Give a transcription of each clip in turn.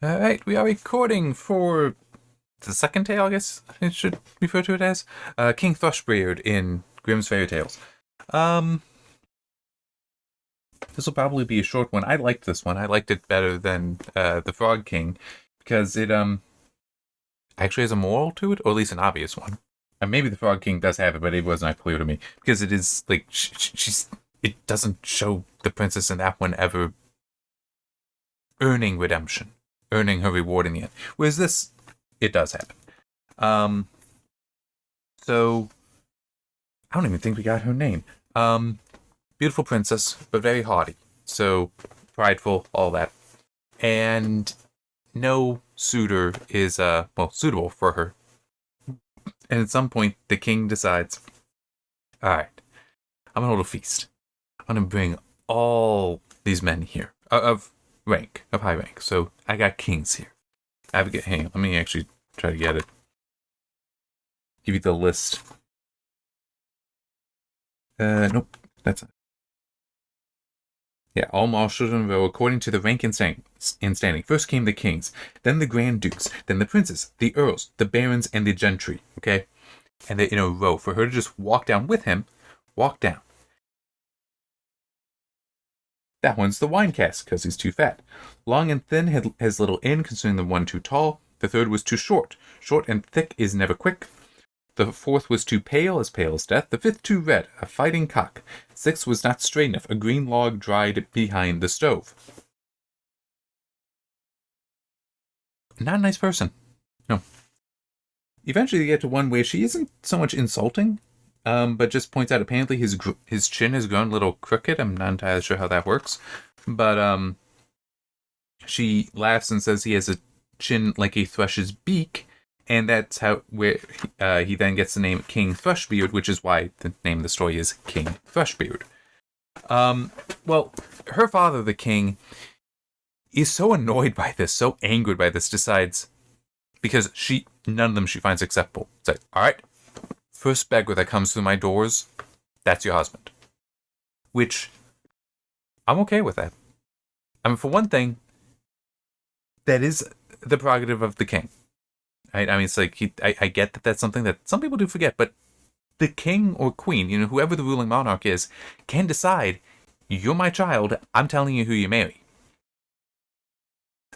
Alright, we are recording for the second tale, I guess it should refer to it as. King Thrushbeard in Grimm's Fairy Tales. Um, this will probably be a short one. I liked this one. I liked it better than the Frog King because it actually has a moral to it, or at least an obvious one. And maybe the Frog King does have it, but it was not clear to me because it is like she's. It doesn't show the princess in that one ever earning redemption, earning her reward in the end. Whereas this, it does happen. So I don't even think we got her name. Beautiful princess, but very haughty. So prideful, all that. And no suitor is suitable for her. And at some point the king decides, alright, I'm gonna hold a feast. I'm gonna bring all these men here of rank, of high rank. So I got kings here. Hang on, let me actually try to get it. Give you the list. Nope, that's it. Yeah, all marshals in a row according to the rank and standing. First came the kings, then the grand dukes, then the princes, the earls, the barons, and the gentry. Okay, and they're in a row for her to just walk down with him. Walk down. That one's the wine cask, because he's too fat. Long and thin has little in, considering the one too tall. The third was too short. Short and thick is never quick. The fourth was too pale as death. The fifth too red, a fighting cock. Sixth was not straight enough, a green log dried behind the stove. Not a nice person. No. Eventually they get to one where she isn't so much insulting, but just points out apparently his chin has grown a little crooked. I'm not entirely sure how that works. But she laughs and says he has a chin like a thrush's beak, and that's where he then gets the name King Thrushbeard, which is why the name of the story is King Thrushbeard. Well, her father, the king, is so annoyed by this, so angered by this, decides, because none of them she finds acceptable. It's like, alright, first beggar that comes through my doors, that's your husband. Which, I'm okay with that. I mean, for one thing, that is the prerogative of the king. I mean, it's like, I get that that's something that some people do forget, but the king or queen, whoever the ruling monarch is, can decide, you're my child, I'm telling you who you marry.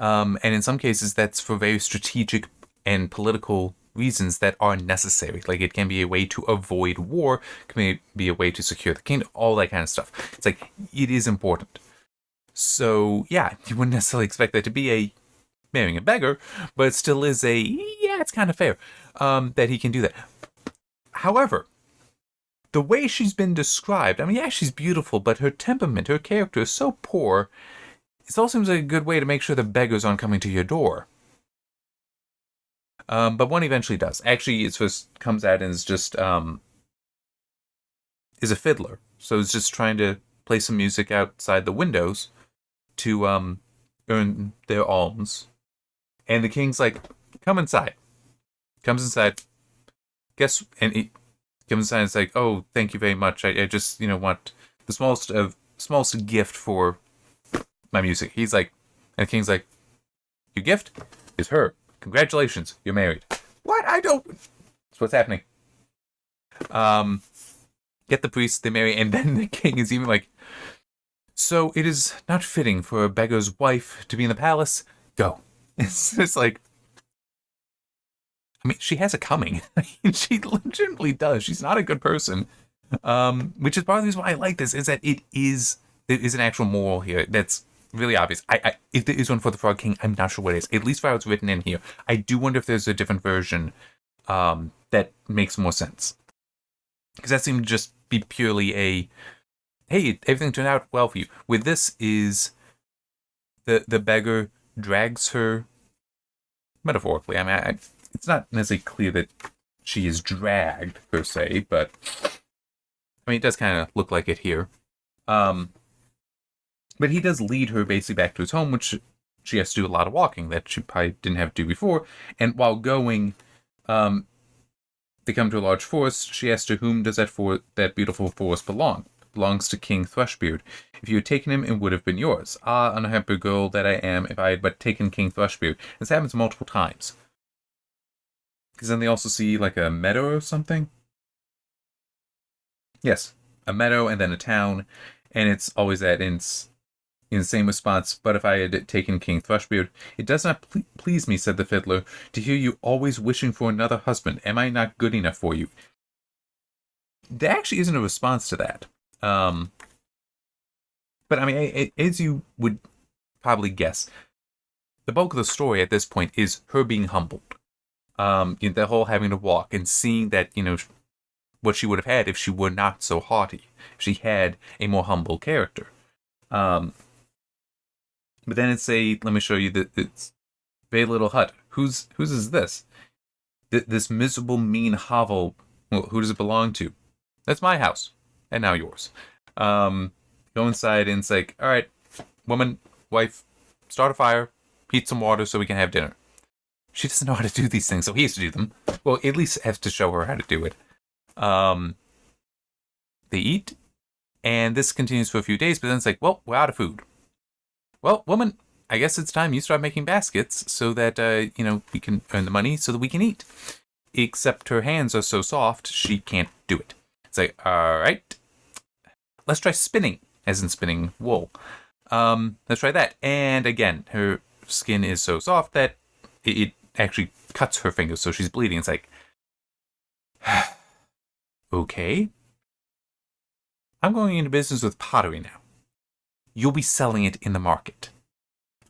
And in some cases, that's for very strategic and political reasons that are necessary. Like, it can be a way to avoid war, it can be a way to secure the kingdom, all that kind of stuff. It's like, it is important. So, yeah, you wouldn't necessarily expect that to be marrying a beggar, but it still is it's kind of fair that he can do that. However, the way she's been described, I mean, yeah, she's beautiful, but her temperament, her character is so poor, it all seems like a good way to make sure the beggars aren't coming to your door. But one eventually does. Actually, it first comes out and is just, is a fiddler. So it's just trying to play some music outside the windows to earn their alms. And the king's like, come inside. Comes inside. And he comes inside and is like, oh, thank you very much. I just, want the smallest gift for my music. He's like, and the king's like, your gift is her. Congratulations, you're married. What? I don't. That's what's happening. Get the priest, they marry, and then the king is even like, so it is not fitting for a beggar's wife to be in the palace. Go. It's just like, I mean, she has it coming. She legitimately does. She's not a good person. Which is part of the reason why I like this, is that there is an actual moral here that's really obvious. If there is one for the Frog King, I'm not sure what it is. At least for how it's written in here. I do wonder if there's a different version that makes more sense. Because that seemed to just be purely hey, everything turned out well for you. With this is the beggar drags her, metaphorically. I mean, it's not necessarily clear that she is dragged, per se, but I mean, it does kind of look like it here. But he does lead her basically back to his home, which she has to do a lot of walking that she probably didn't have to do before. And while going, they come to a large forest. She asks to whom does that beautiful forest belong? belongs to King Thrushbeard. If you had taken him, it would have been yours. Ah, unhappy girl that I am, if I had but taken King Thrushbeard. This happens multiple times. Because then they also see, like, a meadow or something. Yes, a meadow and then a town, and it's always that in the same response. But if I had taken King Thrushbeard, it does not please me, said the fiddler, to hear you always wishing for another husband. Am I not good enough for you? There actually isn't a response to that. But I mean, as you would probably guess, the bulk of the story at this point is her being humbled. The whole having to walk and seeing that, what she would have had if she were not so haughty, if she had a more humble character. But then it's let me show you that it's very little hut. Whose is this? This miserable, mean hovel. Well, who does it belong to? That's my house, and now yours. Go inside, and it's like, all right, woman, wife, start a fire, heat some water so we can have dinner. She doesn't know how to do these things, so he has to do them. Well, at least has to show her how to do it. They eat, and this continues for a few days, but then it's like, well, we're out of food. Well, woman, I guess it's time you start making baskets so that, we can earn the money so that we can eat. Except her hands are so soft, she can't do it. It's like, all right, let's try spinning, as in spinning wool. Let's try that. And again, her skin is so soft that it actually cuts her fingers, so she's bleeding. It's like, okay. I'm going into business with pottery now. You'll be selling it in the market.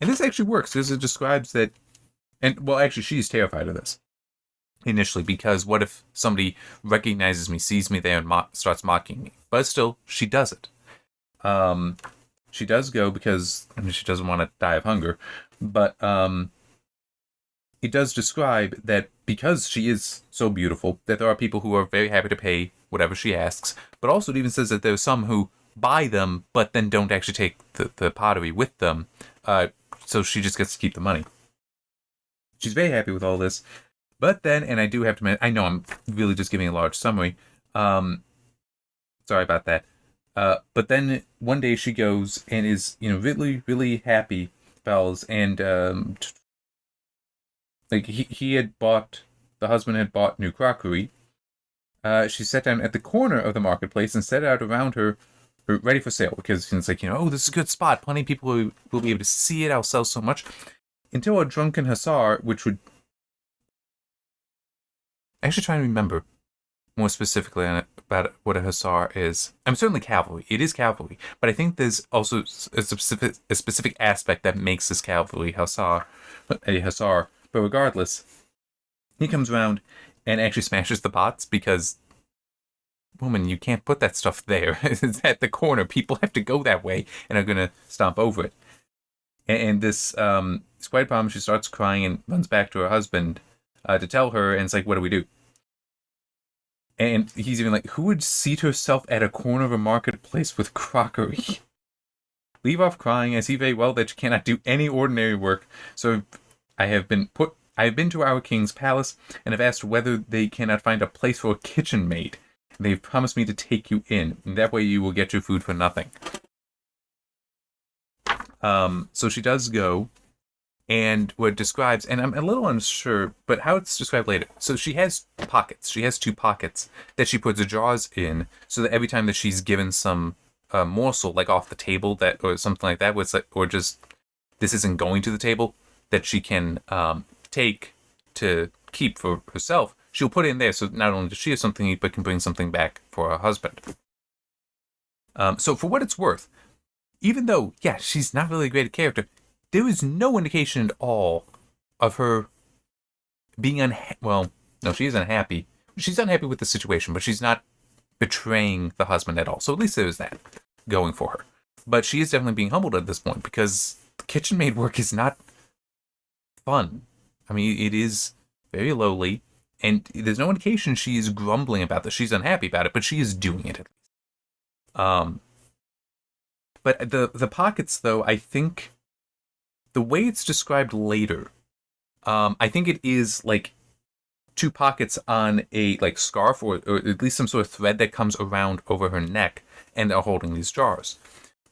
And this actually works, because it describes that, and well, actually, she's terrified of this initially, because what if somebody recognizes me, sees me there, and starts mocking me? But still, she does it. She does go because she doesn't want to die of hunger, but it does describe that because she is so beautiful, that there are people who are very happy to pay whatever she asks, but also it even says that there's some who buy them, but then don't actually take the pottery with them, so she just gets to keep the money. She's very happy with all this, but then, and I do have to admit, I know I'm really just giving a large summary, sorry about that, but then one day she goes and is, really, really happy, bells, and like the husband had bought new crockery. She sat down at the corner of the marketplace and set it out around her, ready for sale, because it's like, oh, this is a good spot. Plenty of people will be able to see it. I'll sell so much. Until a drunken hussar, which would... Actually trying to remember more specifically about what a hussar is. I'm certainly cavalry. It is cavalry. But I think there's also a specific aspect that makes this cavalry a hussar. But regardless, he comes around and actually smashes the pots because, woman, you can't put that stuff there. It's at the corner. People have to go that way and are going to stomp over it. And this is quite a problem. She starts crying and runs back to her husband to tell her, and it's like, what do we do? And he's even like, who would seat herself at a corner of a marketplace with crockery? Leave off crying. I see very well that you cannot do any ordinary work. So I have been to our king's palace and have asked whether they cannot find a place for a kitchen maid. They've promised me to take you in, and that way you will get your food for nothing. So she does go, and what it describes, and I'm a little unsure, but how it's described later. So she has pockets. She has 2 pockets that she puts jars in, so that every time that she's given some morsel, like off the table, that or something like that, or just this isn't going to the table, that she can take to keep for herself, she'll put it in there, so not only does she have something to eat, but can bring something back for her husband. So for what it's worth, even though, yeah, she's not really a great character, there is no indication at all of her being well, no, she is unhappy. She's unhappy with the situation, but she's not betraying the husband at all. So at least there's that going for her. But she is definitely being humbled at this point, because the kitchen maid work is not fun. I mean, it is very lowly, and there's no indication she is grumbling about this. She's unhappy about it, but she is doing it at least. But the pockets, though, I think the way it's described later, I think it is like 2 pockets on a like scarf or at least some sort of thread that comes around over her neck, and are holding these jars.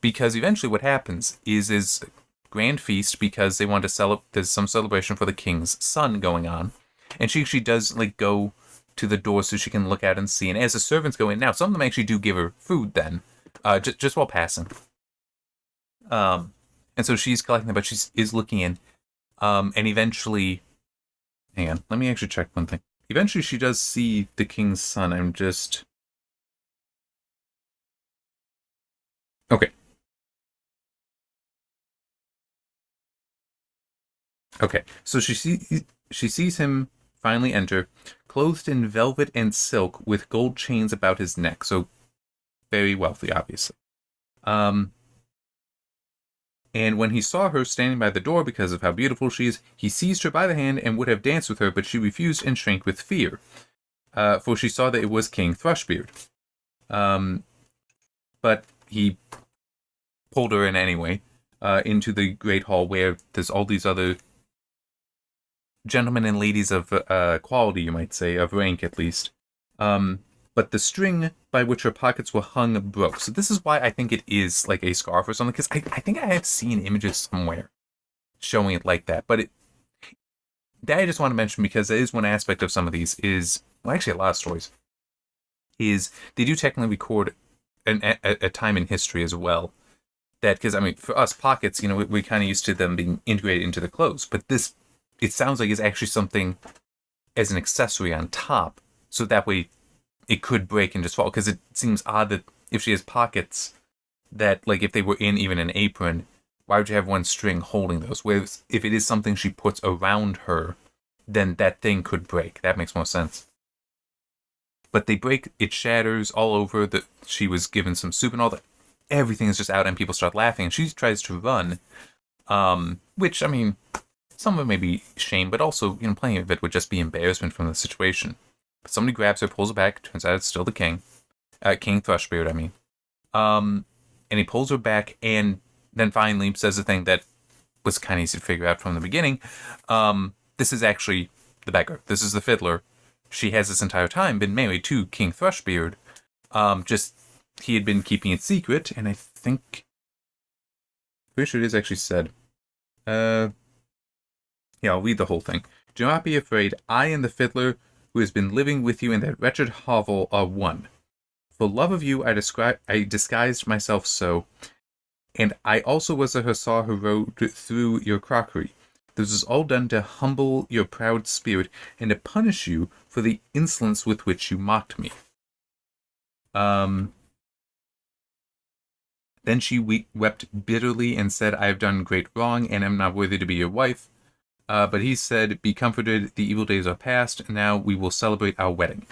Because eventually what happens is grand feast because they want to celebrate. There's some celebration for the king's son going on, and she does like go to the door so she can look out and see. And as the servants go in now, some of them actually do give her food then, just while passing. And so she's collecting them, but she is looking in. And eventually, hang on, let me actually check one thing. Eventually, she does see the king's son. I'm just okay. Okay, so she sees him finally enter, clothed in velvet and silk with gold chains about his neck. So very wealthy, obviously. And when he saw her standing by the door because of how beautiful she is, he seized her by the hand and would have danced with her, but she refused and shrank with fear, for she saw that it was King Thrushbeard. But he pulled her in anyway, into the great hall where there's all these other gentlemen and ladies of quality, you might say, of rank at least. But the string by which her pockets were hung broke. So this is why I think it is like a scarf or something, because I think I have seen images somewhere showing it like that. But that I just want to mention because there is one aspect of some of these is, well, actually a lot of stories, is they do technically record a time in history as well. That, because, I mean, for us, pockets, you know, we're kind of used to them being integrated into the clothes. But this, it sounds like, is actually something as an accessory on top. So that way it could break and just fall. Because it seems odd that if she has pockets, that, like, if they were in even an apron, why would you have one string holding those? Whereas if it is something she puts around her, then that thing could break. That makes more sense. But they break, it shatters all over. That she was given some soup and all that. Everything is just out and people start laughing. And she tries to run, which, I mean, some of it may be shame, but also, you know, plenty of it would just be embarrassment from the situation. But somebody grabs her, pulls her back. Turns out it's still the king. King Thrushbeard, I mean. And he pulls her back and then finally says the thing that was kind of easy to figure out from the beginning. This is actually the beggar. This is the fiddler. She has this entire time been married to King Thrushbeard. Just, he had been keeping it secret, and I think, pretty sure it is actually said. Yeah, I'll read the whole thing. Do not be afraid. I and the fiddler who has been living with you in that wretched hovel are one. For love of you, I disguised myself so, and I also was the hussar who rode through your crockery. This was all done to humble your proud spirit and to punish you for the insolence with which you mocked me. Then she wept bitterly and said, I have done great wrong and am not worthy to be your wife. But he said, be comforted, the evil days are past, now we will celebrate our wedding.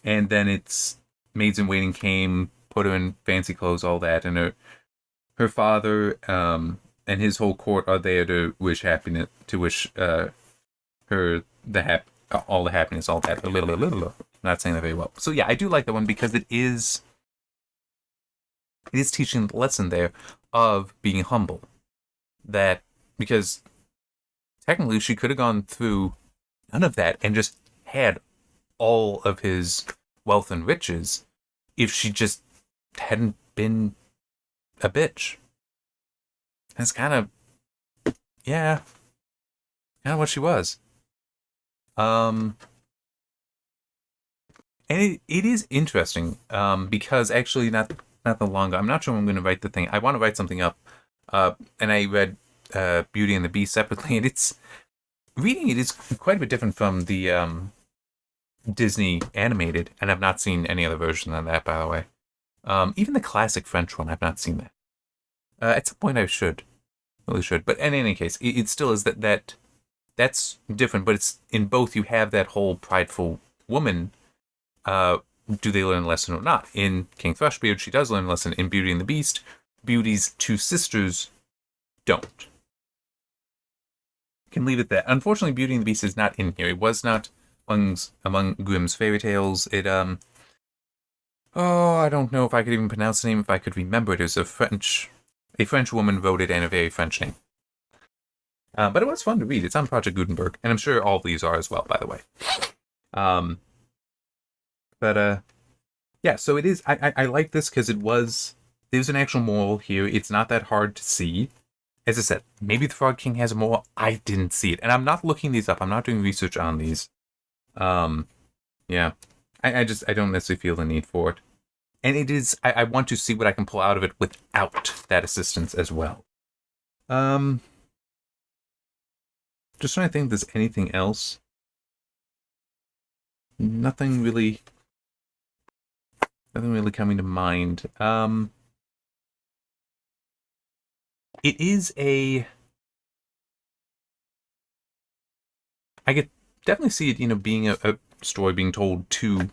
And then it's maids in waiting came, put her in fancy clothes, all that, and her father and his whole court are there to wish happiness, to wish her all the happiness, all that. Not saying that very well. So yeah, I do like that one because it is teaching the lesson there of being humble. That, because technically she could have gone through none of that and just had all of his wealth and riches if she just hadn't been a bitch. That's kind of what she was. And it is interesting, because actually not the longer. I'm not sure I'm going to write the thing. I want to write something up. And I read Beauty and the Beast separately, and reading it is quite a bit different from the Disney animated, and I've not seen any other version of that, by the way. Even the classic French one, I've not seen that. At some point I really should. But in any case, it still is that's different, but it's in both you have that whole prideful woman. Do they learn a lesson or not? In King Thrushbeard, she does learn a lesson. In Beauty and the Beast, Beauty's two sisters don't. Can leave it there. Unfortunately, Beauty and the Beast is not in here. It was not among Grimm's fairy tales. It I don't know if I could even pronounce the name. If I could remember it, it was a French woman wrote it and a very French name. But it was fun to read. It's on Project Gutenberg, and I'm sure all of these are as well, by the way. But Yeah, so it is. I like this because there's an actual moral here. It's not that hard to see. As I said, maybe the Frog King has a moral. I didn't see it, and I'm not looking these up. I'm not doing research on these. Um, yeah, I don't necessarily feel the need for it, and it is. I want to see what I can pull out of it without that assistance as well. Um, just trying to think. If there's anything else? Nothing really. Nothing really coming to mind. It is a. I could definitely see it, being a story being told to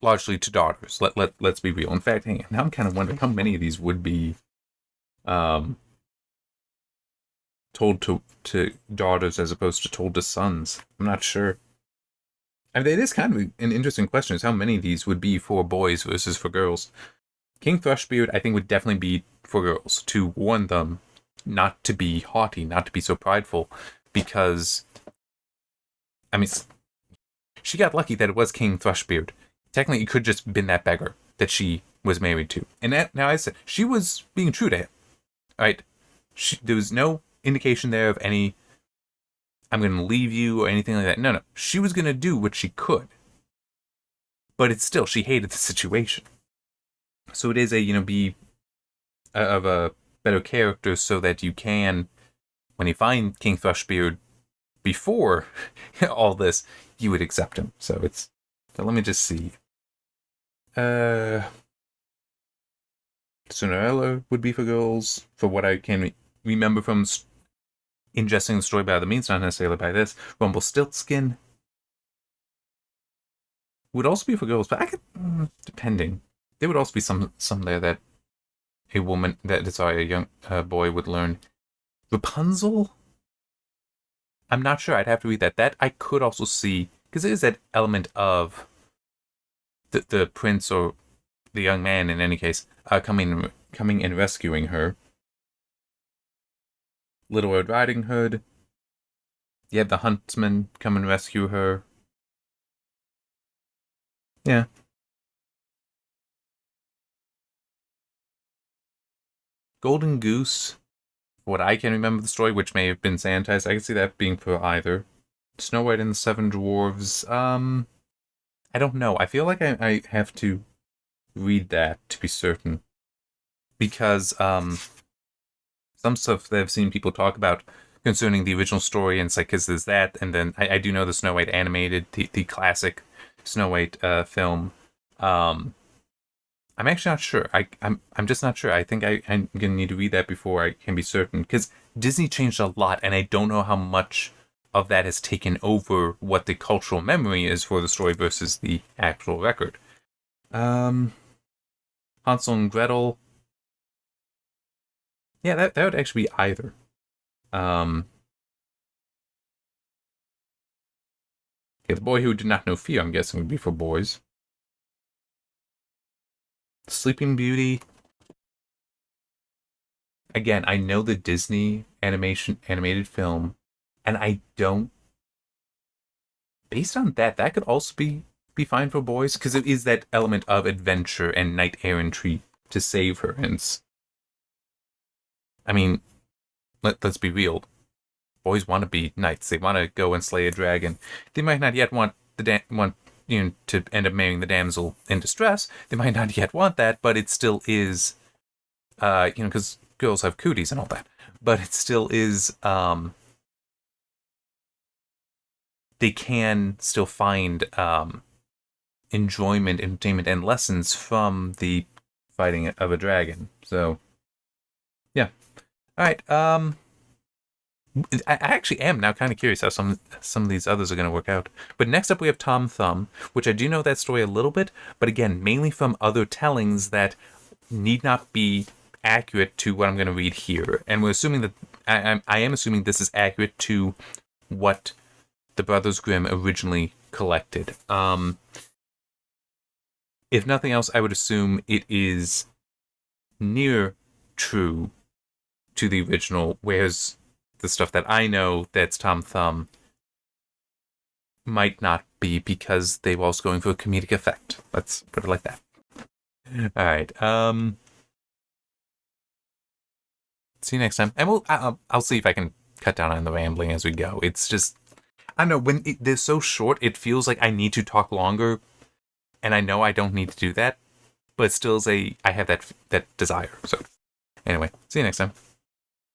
largely to daughters. Let's be real. In fact, hang on, now I'm kind of wondering how many of these would be um told to daughters as opposed to told to sons. I'm not sure. I mean, it is kind of an interesting question: is how many of these would be for boys versus for girls? King Thrushbeard, I think, would definitely be for girls to warn them not to be haughty, not to be so prideful, because I mean, she got lucky that it was King Thrushbeard. Technically, it could just been that beggar that she was married to. And that, now I said, she was being true to him, right? There was no indication there of any, I'm going to leave you or anything like that. No. She was going to do what she could. But it's still, she hated the situation. So it is be of a better character so that you can, when you find King Thrushbeard before all this, you would accept him. So let me just see. Cinderella would be for girls, for what I can remember from ingesting the story by other means, not necessarily by this. Rumpelstiltskin would also be for girls, but I could, depending. There would also be some there that a young boy would learn. Rapunzel? I'm not sure. I'd have to read that. That I could also see, because there is that element of the prince or the young man, in any case, coming and rescuing her. Little Red Riding Hood. You have the huntsman come and rescue her. Yeah. Golden Goose, what I can remember the story, which may have been sanitized, I can see that being for either. Snow White and the Seven Dwarves, I don't know. I feel like I have to read that to be certain. Because, some stuff that I've seen people talk about concerning the original story, and it's like, because there's that, and then I do know the Snow White animated, the classic Snow White film. I'm actually not sure. I'm just not sure. I think I'm gonna need to read that before I can be certain, because Disney changed a lot, and I don't know how much of that has taken over what the cultural memory is for the story versus the actual record. Hansel and Gretel. Yeah, that would actually be either. Yeah, the Boy Who Did Not Know Fear, I'm guessing, would be for boys. Sleeping Beauty. Again, I know the Disney animated film, and I don't. Based on that could also be fine for boys, because it is that element of adventure and knight errantry to save her. And I mean, let's be real. Boys want to be knights. They want to go and slay a dragon. They might not yet want to end up marrying the damsel in distress. They might not yet want that, but it still is, because girls have cooties and all that. But it still is, they can still find enjoyment, entertainment, and lessons from the fighting of a dragon. So, yeah. All right. I actually am now kind of curious how some of these others are going to work out. But next up we have Tom Thumb, which I do know that story a little bit, but again, mainly from other tellings that need not be accurate to what I'm going to read here. And we're assuming that I am assuming this is accurate to what the Brothers Grimm originally collected. If nothing else, I would assume it is near true to the original, whereas the stuff that I know that's Tom Thumb might not be because they were also going for a comedic effect. Let's put it like that. All right. See you next time. And I'll see if I can cut down on the rambling as we go. It's just, I don't know, when they're so short, it feels like I need to talk longer. And I know I don't need to do that. But still, I have that desire. So, anyway, see you next time.